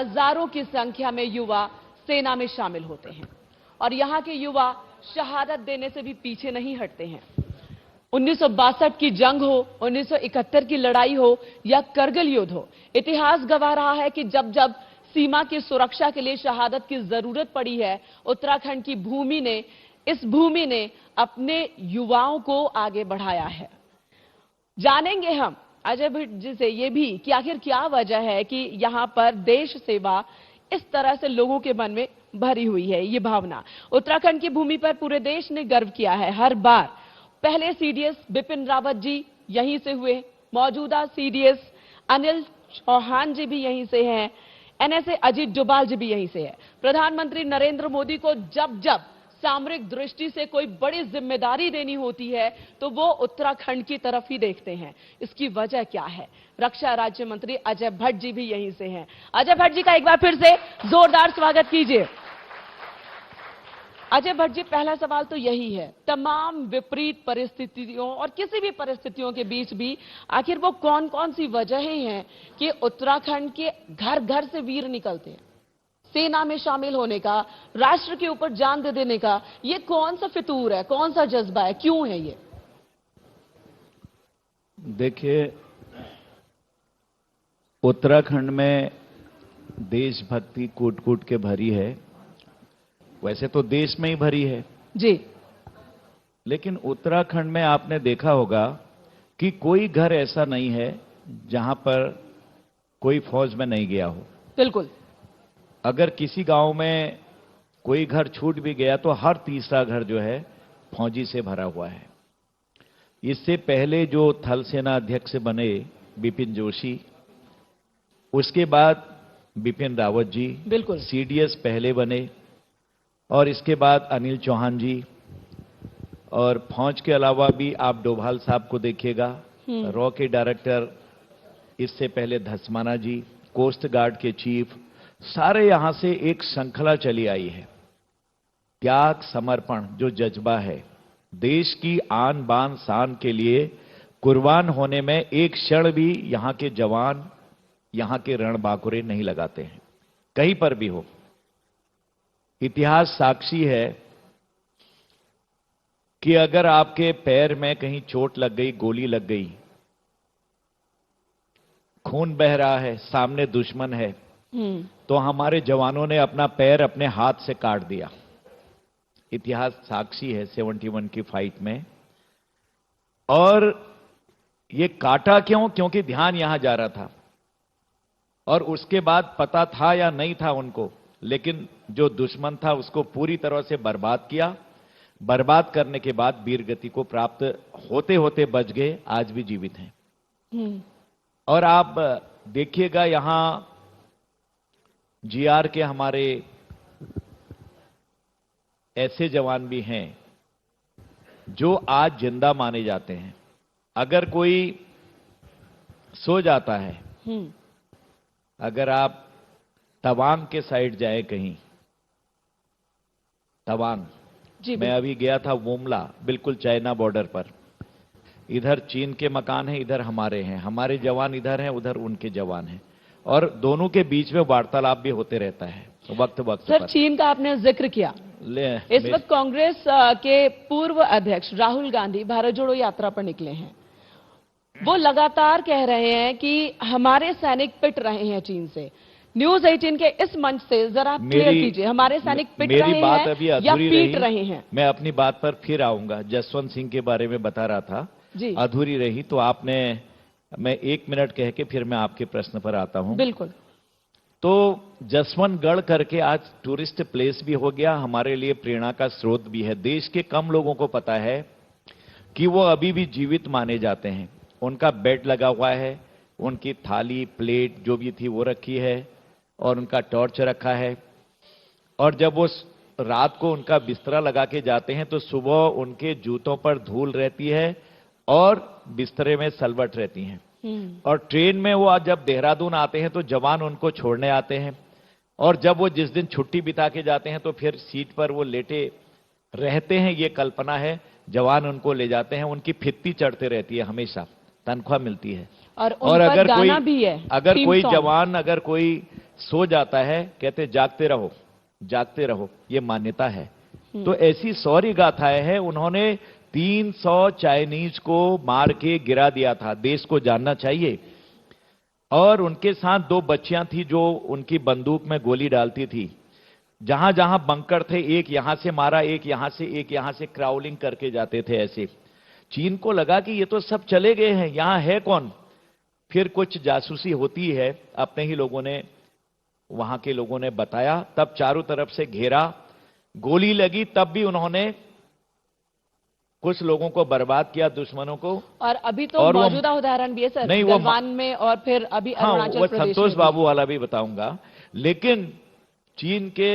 हजारों की संख्या में युवा सेना में शामिल होते हैं और यहां के युवा शहादत देने से भी पीछे नहीं हटते हैं। 1962 की जंग हो, 1971 की लड़ाई हो या करगिल युद्ध हो, इतिहास गवाह रहा है कि जब जब सीमा की सुरक्षा के लिए शहादत की जरूरत पड़ी है, उत्तराखंड की इस भूमि ने अपने युवाओं को आगे बढ़ाया है। जानेंगे हम अजय भट्ट जी से ये भी कि आखिर क्या वजह है कि यहां पर देश सेवा इस तरह से लोगों के मन में भरी हुई है। ये भावना उत्तराखंड की भूमि पर पूरे देश ने गर्व किया है हर बार। पहले सीडीएस बिपिन रावत जी यहीं से हुए, मौजूदा सीडीएस अनिल चौहान जी भी यहीं से हैं, एनएसए अजीत डोभाल जी भी यहीं से है। प्रधानमंत्री नरेंद्र मोदी को जब जब सामरिक दृष्टि से कोई बड़ी जिम्मेदारी देनी होती है तो वो उत्तराखंड की तरफ ही देखते हैं। इसकी वजह क्या है? रक्षा राज्य मंत्री अजय भट्ट जी भी यहीं से हैं। अजय भट्ट जी का एक बार फिर से जोरदार स्वागत कीजिए। अजय भट्ट जी, पहला सवाल तो यही है, तमाम विपरीत परिस्थितियों और किसी भी परिस्थितियों के बीच भी आखिर वो कौन कौन सी वजहें हैं कि उत्तराखंड के घर घर से वीर निकलते हैं? सेना में शामिल होने का, राष्ट्र के ऊपर जान दे देने का, ये कौन सा फितूर है, कौन सा जज्बा है, क्यों है ये? देखिए, उत्तराखंड में देशभक्ति कूट कूट के भरी है। वैसे तो देश में ही भरी है जी, लेकिन उत्तराखंड में आपने देखा होगा कि कोई घर ऐसा नहीं है जहां पर कोई फौज में नहीं गया हो। बिल्कुल। अगर किसी गांव में कोई घर छूट भी गया तो हर तीसरा घर जो है फौजी से भरा हुआ है। इससे पहले जो थल सेना अध्यक्ष बने बिपिन जोशी, उसके बाद बिपिन रावत जी बिल्कुल सीडीएस पहले बने, और इसके बाद अनिल चौहान जी, और फौज के अलावा भी आप डोभाल साहब को देखिएगा, रॉ के डायरेक्टर, इससे पहले धसमाना जी, कोस्ट गार्ड के चीफ, सारे यहां से एक श्रृंखला चली आई है। त्याग, समर्पण जो जज्बा है, देश की आन बान शान के लिए कुर्बान होने में एक क्षण भी यहां के जवान, यहां के रणबांकुरे नहीं लगाते हैं, कहीं पर भी हो। इतिहास साक्षी है कि अगर आपके पैर में कहीं चोट लग गई, गोली लग गई, खून बह रहा है, सामने दुश्मन है, तो हमारे जवानों ने अपना पैर अपने हाथ से काट दिया। इतिहास साक्षी है 71 की फाइट में। और ये काटा क्यों? क्योंकि ध्यान यहां जा रहा था, और उसके बाद पता था या नहीं था उनको, लेकिन जो दुश्मन था उसको पूरी तरह से बर्बाद किया। बर्बाद करने के बाद वीर गति को प्राप्त होते होते बच गए, आज भी जीवित हैं। और आप देखिएगा यहां जीआर के हमारे ऐसे जवान भी हैं जो आज जिंदा माने जाते हैं। अगर कोई सो जाता है, अगर आप तवांग के साइड जाए कहीं, तवांग जी, मैं अभी गया था, वोमला, बिल्कुल चाइना बॉर्डर पर, इधर चीन के मकान हैं, इधर हमारे हैं, हमारे जवान इधर हैं, उधर उनके जवान हैं, और दोनों के बीच में वार्तालाप भी होते रहता है वक्त वक्त सर पर। चीन का आपने जिक्र किया, इस वक्त कांग्रेस के पूर्व अध्यक्ष राहुल गांधी भारत जोड़ो यात्रा पर निकले हैं। वो लगातार कह रहे हैं कि हमारे सैनिक पिट रहे हैं चीन से। न्यूज 18 के इस मंच से जरा क्लियर कीजिए, हमारे सैनिक पिट रहे हैं या पीट रहे हैं? मैं अपनी बात पर फिर आऊंगा। जसवंत सिंह के बारे में बता रहा था जी, अधूरी रही तो आपने, मैं 1 मिनट कह के फिर मैं आपके प्रश्न पर आता हूं। बिल्कुल। तो जसवंतगढ़ करके आज टूरिस्ट प्लेस भी हो गया, हमारे लिए प्रेरणा का स्रोत भी है। देश के कम लोगों को पता है कि वो अभी भी जीवित माने जाते हैं। उनका बेड लगा हुआ है, उनकी थाली प्लेट जो भी थी वो रखी है, और उनका टॉर्च रखा है, और जब वो रात को उनका बिस्तरा लगा के जाते हैं तो सुबह उनके जूतों पर धूल रहती है और बिस्तरे में सलवट रहती हैं। और ट्रेन में वो जब देहरादून आते हैं तो जवान उनको छोड़ने आते हैं, और जब वो जिस दिन छुट्टी बिता के जाते हैं तो फिर सीट पर वो लेटे रहते हैं। ये कल्पना है, जवान उनको ले जाते हैं, उनकी फित्ती चढ़ते रहती है, हमेशा तनख्वाह मिलती है। और अगर गाना भी है, अगर कोई जवान, अगर कोई सो जाता है, कहते जागते रहो, जागते रहो, ये मान्यता है। तो ऐसी सौर्य गाथाएं हैं। उन्होंने 300 चाइनीज को मार के गिरा दिया था, देश को जानना चाहिए। और उनके साथ 2 बच्चियां थी जो उनकी बंदूक में गोली डालती थी। जहां जहां बंकर थे, एक यहां से मारा, एक यहां से क्राउलिंग करके जाते थे ऐसे। चीन को लगा कि ये तो सब चले गए हैं, यहां है कौन। फिर कुछ जासूसी होती है, अपने ही लोगों ने, वहां के लोगों ने बताया, तब चारों तरफ से घेरा, गोली लगी, तब भी उन्होंने कुछ लोगों को बर्बाद किया, दुश्मनों को। और अभी तो मौजूदा उदाहरण भी है सर, नहीं, गलवान में और फिर अभी अरुणाचल वो प्रदेश में संतोष बाबू वाला भी बताऊंगा। लेकिन चीन के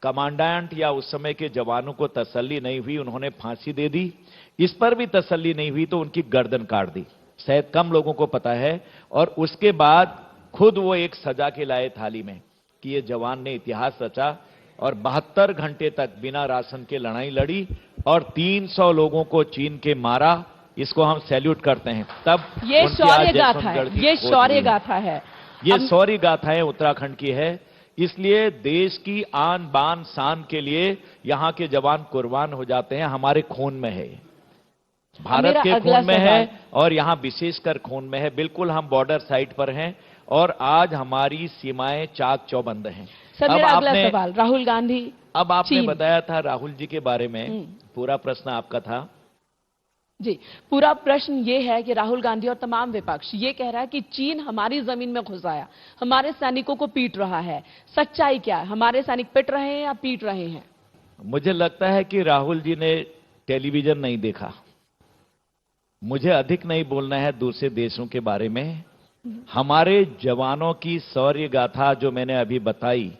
कमांडेंट या उस समय के जवानों को तसल्ली नहीं हुई, उन्होंने फांसी दे दी। इस पर भी तसल्ली नहीं हुई तो उनकी गर्दन काट दी। शायद कम लोगों को पता है। और उसके बाद खुद वो एक सजा के लाए थाली में कि ये जवान ने इतिहास रचा और 72 घंटे तक बिना राशन के लड़ाई लड़ी और 300 लोगों को चीन के मारा। इसको हम सैल्यूट करते हैं। तब ये शौर्य गाथा है, ये शौर्य गाथा है, ये शौर्य गाथाएं उत्तराखंड की है। इसलिए देश की आन बान शान के लिए यहां के जवान कुर्बान हो जाते हैं। हमारे खून में है, भारत के खून में है और यहां विशेषकर खून में है। बिल्कुल हम बॉर्डर साइड पर हैं और आज हमारी सीमाएं चाक चौबंद हैं। सर, मेरा अगला सवाल राहुल गांधी। अब आपने बताया था राहुल जी के बारे में, पूरा प्रश्न आपका था जी। पूरा प्रश्न ये है कि राहुल गांधी और तमाम विपक्ष ये कह रहा है कि चीन हमारी जमीन में घुस आया, हमारे सैनिकों को पीट रहा है। सच्चाई क्या है? हमारे सैनिक पिट रहे हैं या पीट रहे हैं? मुझे लगता है कि राहुल जी ने टेलीविजन नहीं देखा। मुझे अधिक नहीं बोलना है दूसरे देशों के बारे में। हमारे जवानों की शौर्य गाथा जो मैंने अभी बताई,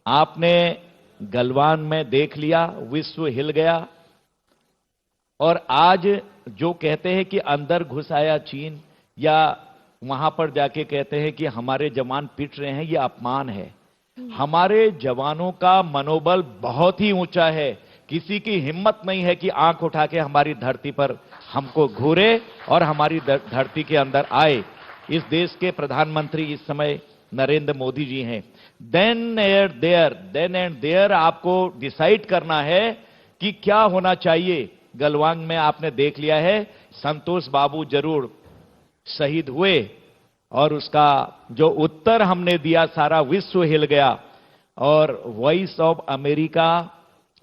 आपने गलवान में देख लिया, विश्व हिल गया। और आज जो कहते हैं कि अंदर घुस आया चीन, या वहां पर जाके कहते हैं कि हमारे जवान पिट रहे हैं, ये अपमान है। हमारे जवानों का मनोबल बहुत ही ऊंचा है। किसी की हिम्मत नहीं है कि आंख उठा के हमारी धरती पर हमको घूरे और हमारी धरती के अंदर आए। इस देश के प्रधानमंत्री इस समय नरेंद्र मोदी जी हैं। देन एंड देयर आपको डिसाइड करना है कि क्या होना चाहिए। गलवान में आपने देख लिया है, संतोष बाबू जरूर शहीद हुए और उसका जो उत्तर हमने दिया सारा विश्व हिल गया। और वॉइस ऑफ अमेरिका,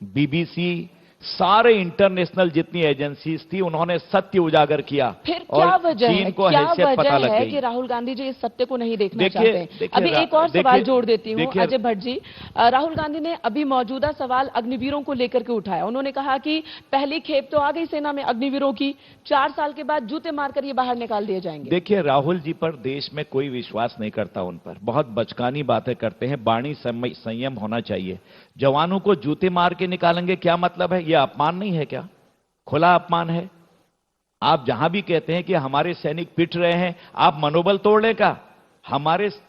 बीबीसी, सारे इंटरनेशनल जितनी एजेंसीज थी, उन्होंने सत्य उजागर किया। फिर क्या वजह है, क्या वजह है कि राहुल गांधी जी इस सत्य को नहीं देखना चाहते हैं? अभी एक और सवाल जोड़ देती हूं अजय भट्ट जी। राहुल गांधी ने अभी मौजूदा सवाल अग्निवीरों को लेकर के उठाया। उन्होंने कहा कि पहली खेप तो आ गई सेना में अग्निवीरों की, 4 साल के बाद जूते मारकर ये बाहर निकाल दिए जाएंगे। देखिए, राहुल जी पर देश में कोई विश्वास नहीं करता, उन पर बहुत बचकानी बातें करते हैं। वाणी संयम होना चाहिए। जवानों को जूते मार के निकालेंगे, क्या मतलब है? यह अपमान नहीं है क्या? खुला अपमान है। आप जहां भी कहते हैं कि हमारे सैनिक पिट रहे हैं, आप मनोबल तोड़ने का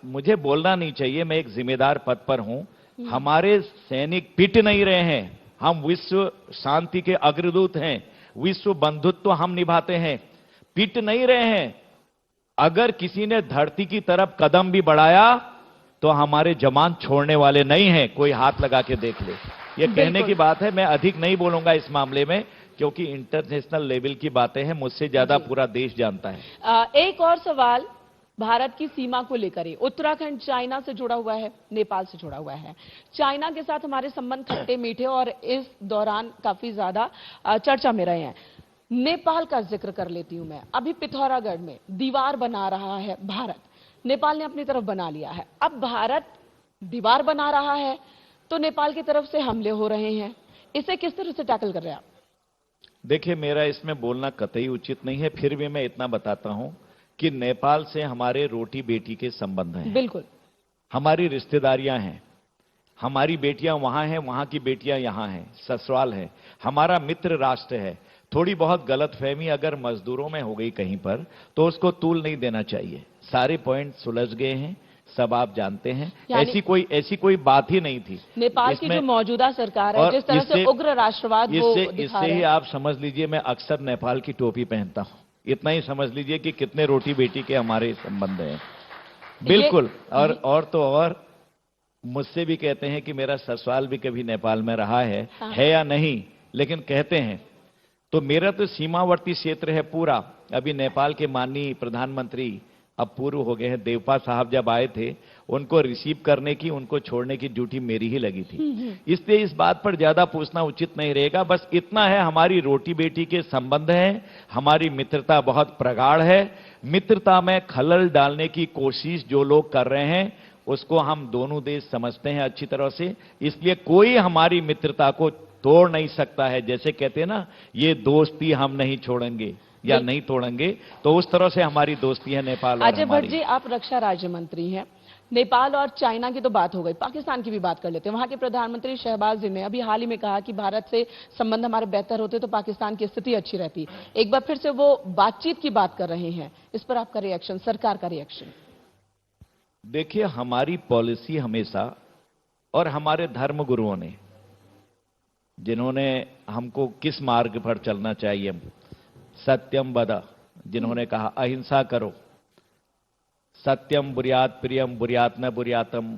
मुझे बोलना नहीं चाहिए, मैं एक जिम्मेदार पद पर हूं। हमारे सैनिक पिट नहीं रहे हैं। हम विश्व शांति के अग्रदूत हैं, विश्व बंधुत्व हम निभाते हैं, पिट नहीं रहे हैं। अगर किसी ने धरती की तरफ कदम भी बढ़ाया तो हमारे जवान छोड़ने वाले नहीं हैं। कोई हाथ लगा के देख ले। ये कहने की बात है। मैं अधिक नहीं बोलूंगा इस मामले में, क्योंकि इंटरनेशनल लेवल की बातें हैं, मुझसे ज्यादा पूरा देश जानता है। एक और सवाल भारत की सीमा को लेकर। उत्तराखंड चाइना से जुड़ा हुआ है, नेपाल से जुड़ा हुआ है। चाइना के साथ हमारे संबंध खट्टे मीठे और इस दौरान काफी ज्यादा चर्चा में रहे हैं। नेपाल का जिक्र कर लेती हूं मैं। अभी पिथौरागढ़ में दीवार बना रहा है भारत, नेपाल ने अपनी तरफ बना लिया है। अब भारत दीवार बना रहा है तो नेपाल की तरफ से हमले हो रहे हैं। इसे किस तरह से टैकल कर रहे हैं आप? देखिए, मेरा इसमें बोलना कतई उचित नहीं है, फिर भी मैं इतना बताता हूं कि नेपाल से हमारे रोटी बेटी के संबंध हैं। बिल्कुल, हमारी रिश्तेदारियां हैं। हमारी बेटियां वहां हैं, वहां की बेटियां यहां हैं, ससुराल है, हमारा मित्र राष्ट्र है। थोड़ी बहुत गलतफहमी अगर मजदूरों में हो गई कहीं पर तो उसको तूल नहीं देना चाहिए। सारे पॉइंट सुलझ गए हैं, सब आप जानते हैं। ऐसी कोई बात ही नहीं थी। नेपाल की जो मौजूदा सरकार है, जिस तरह से उग्र राष्ट्रवाद इससे ही आप समझ लीजिए मैं अक्सर नेपाल की टोपी पहनता हूं। इतना ही समझ लीजिए कि कितने रोटी बेटी के हमारे संबंध हैं। बिल्कुल। और तो और मुझसे भी कहते हैं कि मेरा ससुराल भी कभी नेपाल में रहा है या नहीं, लेकिन कहते हैं। तो मेरा तो सीमावर्ती क्षेत्र है पूरा। अभी नेपाल के माननीय प्रधानमंत्री अब पूर्व हो गए हैं, देवपा साहब जब आए थे, उनको रिसीव करने की, उनको छोड़ने की ड्यूटी मेरी ही लगी थी। इसलिए इस बात पर ज्यादा पूछना उचित नहीं रहेगा। बस इतना है, हमारी रोटी बेटी के संबंध हैं, हमारी मित्रता बहुत प्रगाढ़ है। मित्रता में खलल डालने की कोशिश जो लोग कर रहे हैं, उसको हम दोनों देश समझते हैं अच्छी तरह से। इसलिए कोई हमारी मित्रता को तोड़ नहीं सकता है। जैसे कहते हैं ना, ये दोस्ती हम नहीं छोड़ेंगे या नहीं तोड़ेंगे, तो उस तरह से हमारी दोस्ती है नेपाल और अजय भट्ट जी, आप रक्षा राज्य मंत्री हैं। नेपाल और चाइना की तो बात हो गई, पाकिस्तान की भी बात कर लेते हैं। वहां के प्रधानमंत्री शहबाज ने अभी हाल ही में कहा कि भारत से संबंध हमारे बेहतर होते तो पाकिस्तान की स्थिति अच्छी रहती। एक बार फिर से वो बातचीत की बात कर रहे हैं। इस पर आपका रिएक्शन, सरकार का रिएक्शन? देखिए, हमारी पॉलिसी हमेशा, और हमारे धर्म गुरुओं ने, जिन्होंने हमको किस मार्ग पर चलना चाहिए, सत्यम वद, जिन्होंने कहा अहिंसा करो, सत्यम बुर्यात प्रियम बुर्यात न बुर्यातम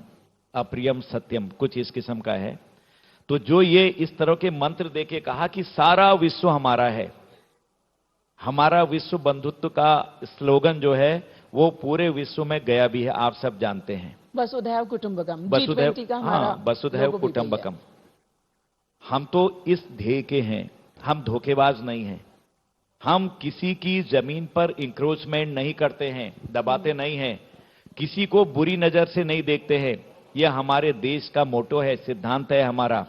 अप्रियम सत्यम, कुछ इस किस्म का है। तो जो ये इस तरह के मंत्र देके कहा कि सारा विश्व हमारा है, हमारा विश्व बंधुत्व का स्लोगन जो है वो पूरे विश्व में गया भी है, आप सब जानते हैं। वसुधैव कुटुंबकम, वसुधैव, G20 का हमारा वसुधैव कुटुंबकम। हम तो इस ध्येय के हैं, हम धोखेबाज नहीं हैं। हम किसी की जमीन पर इंक्रोचमेंट नहीं करते हैं, दबाते नहीं हैं, किसी को बुरी नजर से नहीं देखते हैं। यह हमारे देश का मोटो है, सिद्धांत है हमारा।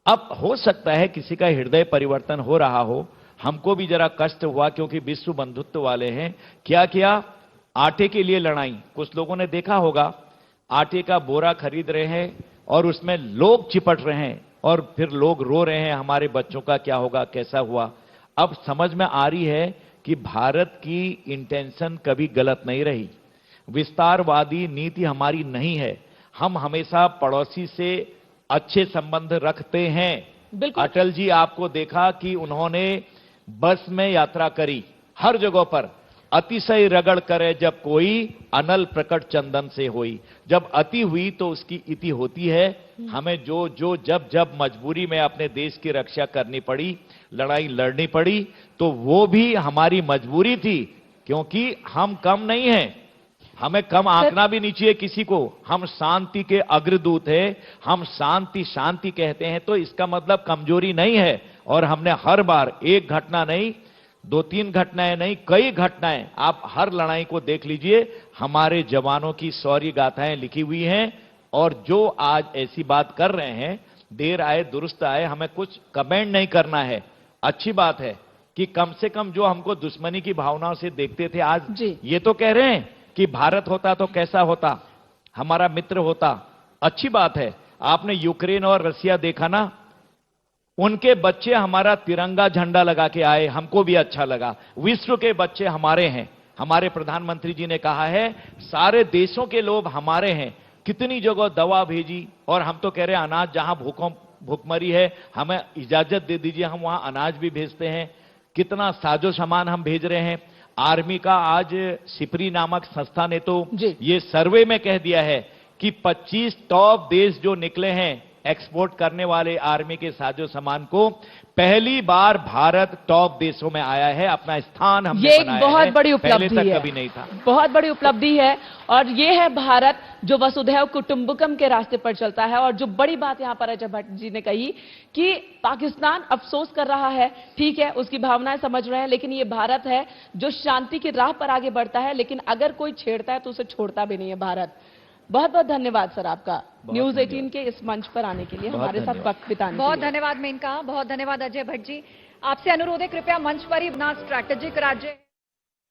अब हो सकता है किसी का हृदय परिवर्तन हो रहा हो, हमको भी जरा कष्ट हुआ, क्योंकि विश्व बंधुत्व वाले हैं। क्या किया? आटे के लिए लड़ाई। कुछ लोगों ने देखा होगा, आटे का बोरा खरीद रहे हैं और उसमें लोग चिपट रहे हैं और फिर लोग रो रहे हैं, हमारे बच्चों का क्या होगा, कैसा हुआ। अब समझ में आ रही है कि भारत की इंटेंशन कभी गलत नहीं रही, विस्तारवादी नीति हमारी नहीं है। हम हमेशा पड़ोसी से अच्छे संबंध रखते हैं। अटल जी आपको देखा कि उन्होंने बस में यात्रा करी, हर जगह पर अतिशय रगड़ करे जब कोई अनल प्रकट चंदन से होई। जब अति हुई तो उसकी इति होती है। हमें जो जब मजबूरी में अपने देश की रक्षा करनी पड़ी, लड़ाई लड़नी पड़ी, तो वो भी हमारी मजबूरी थी, क्योंकि हम कम नहीं हैं। हमें कम आंकना भी नहीं चाहिए किसी को। हम शांति के अग्रदूत हैं, हम शांति कहते हैं, तो इसका मतलब कमजोरी नहीं है। और हमने हर बार एक घटना नहीं, 2-3 घटनाएं नहीं, कई घटनाएं, आप हर लड़ाई को देख लीजिए, हमारे जवानों की शौर्य गाथाएं लिखी हुई हैं। और जो आज ऐसी बात कर रहे हैं, देर आए दुरुस्त आए, हमें कुछ कमेंट नहीं करना है। अच्छी बात है कि कम से कम जो हमको दुश्मनी की भावनाओं से देखते थे, आज ये तो कह रहे हैं कि भारत होता तो कैसा होता, हमारा मित्र होता। अच्छी बात है। आपने यूक्रेन और रसिया देखा ना, उनके बच्चे हमारा तिरंगा झंडा लगा के आए, हमको भी अच्छा लगा। विश्व के बच्चे हमारे हैं। हमारे प्रधानमंत्री जी ने कहा है सारे देशों के लोग हमारे हैं। कितनी जगह दवा भेजी, और हम तो कह रहे हैं अनाज, जहां भूखमरी है हमें इजाजत दे दीजिए, हम वहां अनाज भी भेजते हैं। कितना साजो सामान हम भेज रहे हैं। आर्मी का आज सिपरी नामक संस्था ने तो ये सर्वे में कह दिया है कि 25 टॉप देश जो निकले हैं एक्सपोर्ट करने वाले आर्मी के साजो सामान को, पहली बार भारत टॉप देशों में आया है। अपना स्थान हमने बनाया है। ये एक बहुत बड़ी उपलब्धि है, कभी नहीं था। बहुत बड़ी उपलब्धि है। और ये है भारत जो वसुधैव कुटुंबकम के रास्ते पर चलता है। और जो बड़ी बात यहां पर अजय भट्ट जी ने कही कि पाकिस्तान अफसोस कर रहा है, ठीक है, उसकी भावनाएं समझ रहे हैं, लेकिन ये भारत है जो शांति की राह पर आगे बढ़ता है। लेकिन अगर कोई छेड़ता है तो उसे छोड़ता भी नहीं है भारत। बहुत बहुत धन्यवाद सर आपका न्यूज 18 के इस मंच पर आने के लिए, हमारे साथ वक्त बिताने। बहुत धन्यवाद मेनका, बहुत धन्यवाद अजय भट्ट जी। आपसे अनुरोध है, कृपया मंच पर ही अपना स्ट्रैटेजिक राज्य